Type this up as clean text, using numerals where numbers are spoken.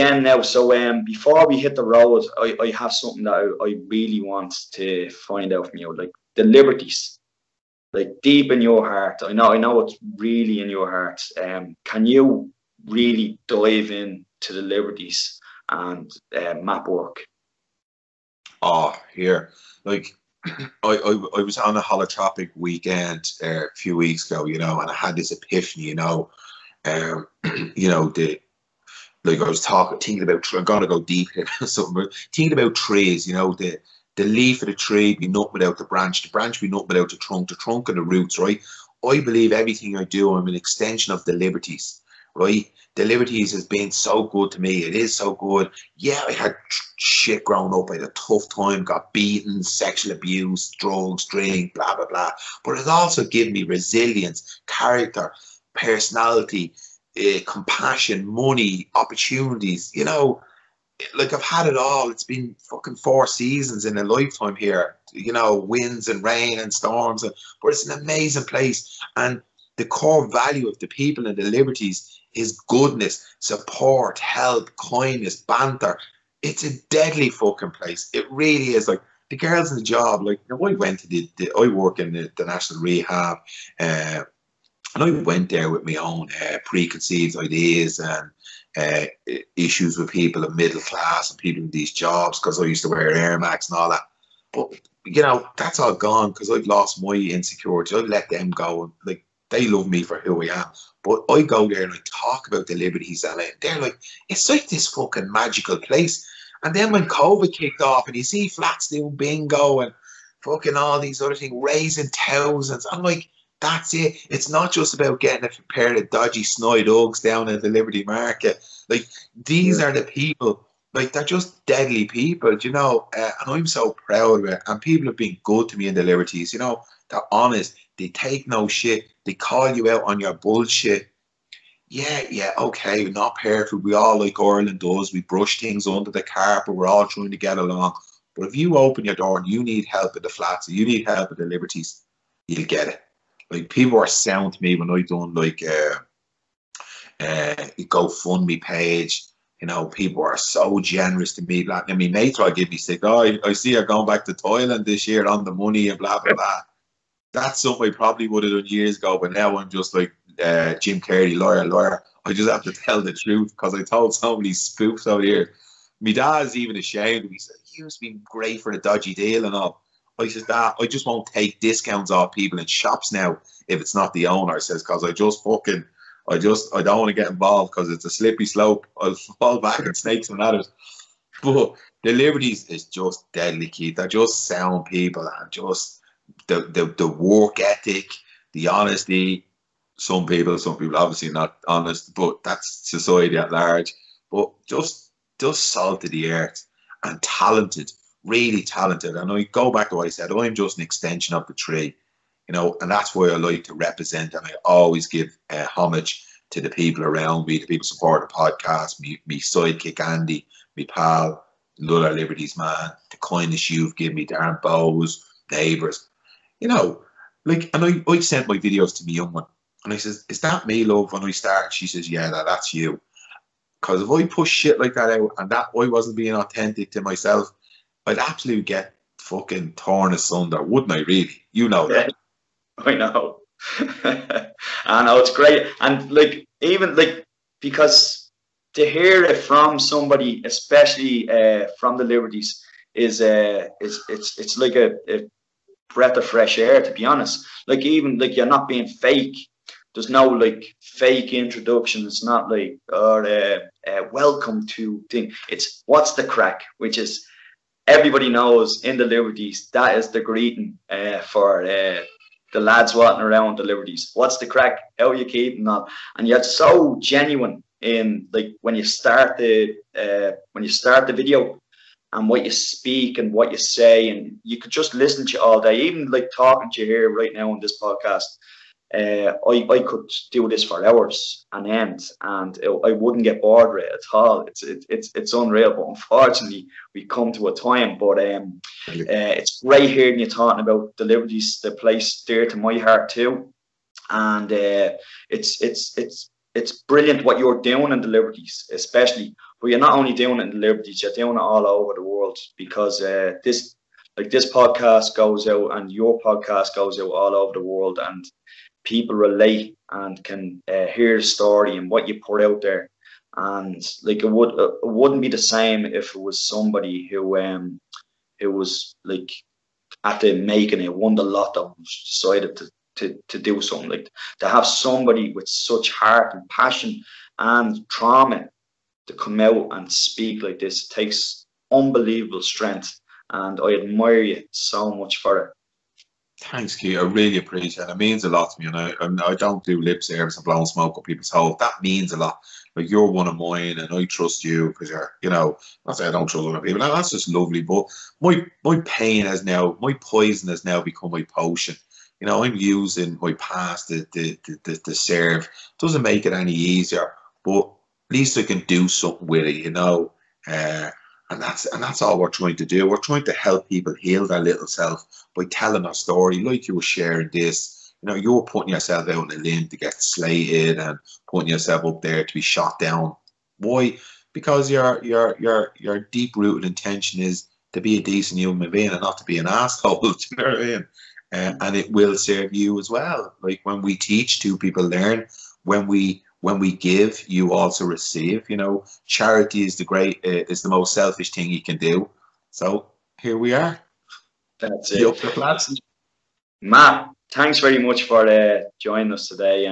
end now. So before we hit the road, I have something that I really want to find out from you, like the Liberties, like deep in your heart. I know it's really in your heart. Can you really dive in to the Liberties and Matt Burke? Oh, here, like I was on a holotropic weekend a few weeks ago, you know, and I had this epiphany, you know, um, you know, like I was thinking about, I'm gonna go deep here, something, but thinking about trees, you know, the leaf of the tree be nothing without the branch be nothing without the trunk and the roots, right? I believe everything I do, I'm an extension of the Liberties, right? The Liberties has been so good to me. It is so good. Yeah, I had shit growing up. I had a tough time, got beaten, sexual abuse, drugs, drink, blah, blah, blah. But it also given me resilience, character, personality, compassion, money, opportunities. You know, like I've had it all. It's been fucking 4 seasons in a lifetime here. You know, winds and rain and storms, but it's an amazing place. And the core value of the people and the Liberties is goodness, support, help, kindness, banter. It's a deadly fucking place. It really is. Like the girls in the job, like you know, I went to I work in the National Rehab, uh, and I went there with my own preconceived ideas and issues with people in middle class and people in these jobs because I used to wear Air Max and all that. But you know, that's all gone because I've lost my insecurity. I've let them go. And, like they love me for who I am. But I go there and I talk about the Liberties and they're like, it's like this fucking magical place. And then when COVID kicked off and you see flats doing bingo and fucking all these other things, raising thousands, I'm like, that's it. It's not just about getting a pair of dodgy snide Uggs down at the Liberty Market. Like, these are the people, like, they're just deadly people, you know, and I'm so proud of it. And people have been good to me in the Liberties, you know, they're honest. They take no shit. They call you out on your bullshit. Yeah, okay, not perfect. We all, like Ireland does, we brush things under the carpet. We're all trying to get along. But if you open your door and you need help at the flats, or you need help at the Liberties, you'll get it. Like people are sound to me when I done like a GoFundMe page. You know, people are so generous to me. Like, I mean, mates will give me sick. Oh, I see you're going back to Thailand this year on the money and blah blah blah. That's something I probably would have done years ago, but now I'm just like Jim Carrey, lawyer. I just have to tell the truth because I told so many spoofs out here. My dad's even ashamed. He said, "You must be great for a dodgy deal and all." I said, "Dad, I just won't take discounts off people in shops now if it's not the owner." Says, "Because I don't want to get involved because it's a slippery slope. I'll fall back and snakes and ladders." But the Liberties is just deadly, Keith. They're just sound people and just the work ethic, the honesty. Some people obviously not honest, but that's society at large. But just salt of the earth and talented, really talented. And I go back to what I said, I'm just an extension of the tree, you know, and that's why I like to represent. And I always give homage to the people around me, the people support the podcast, me sidekick Andy, me pal, another Liberties man, the kindness you've given me, Darren Bowes, neighbours. You know, like, and I sent my videos to my young one, and I says, "Is that me, love?" When I start, she says, "Yeah, that's you." Because if I push shit like that out, and that I wasn't being authentic to myself, I'd absolutely get fucking torn asunder, wouldn't I? Really, you know Yeah, that. I know. I know it's great, and like even like because to hear it from somebody, especially from the Liberties, is it's like a breath of fresh air, to be honest. Like even like you're not being fake. There's no like fake introduction. It's not like or welcome to thing. It's what's the crack, which is everybody knows in the Liberties that is the greeting for the lads walking around the Liberties. What's the crack? How are you keeping on? And you're so genuine in like when you start the video and what you speak and what you say, and you could just listen to you all day, even like talking to you here right now on this podcast. I could do this for hours and end, and I wouldn't get bored with it at all. It's unreal, but unfortunately, we come to a time. But it's great hearing you talking about the Liberties, the place dear to my heart too, and it's brilliant what you're doing in the Liberties, especially but you're not only doing it in the Liberties, you're doing it all over the world, because this podcast goes out, and your podcast goes out all over the world, and people relate and can hear the story and what you put out there. And like it wouldn't be the same if it was somebody who was like at the making it, won the lotto, decided to do something. Like, to have somebody with such heart and passion and trauma to come out and speak like this takes unbelievable strength, and I admire you so much for it. Thanks, Keith. I really appreciate it. It means a lot to me, and I don't do lip service and blowing smoke up people's hole. That means a lot. Like, you're one of mine, and I trust you because you're, not say I don't trust other people. Now, that's just lovely. But my poison has now become my potion. I'm using my past to serve. Doesn't make it any easier, but at least I can do something with it, and that's all we're trying to do. We're trying to help people heal their little self by telling our story, like you were sharing this. You're putting yourself out on a limb to get slated and putting yourself up there to be shot down. Why? Because your deep-rooted intention is to be a decent human being and not to be an asshole. Do you know what I mean? And it will serve you as well. Like, when we teach, two people learn. When we give, you also receive. Charity is the most selfish thing you can do. So here we are. That's it. Matt, thanks very much for joining us today.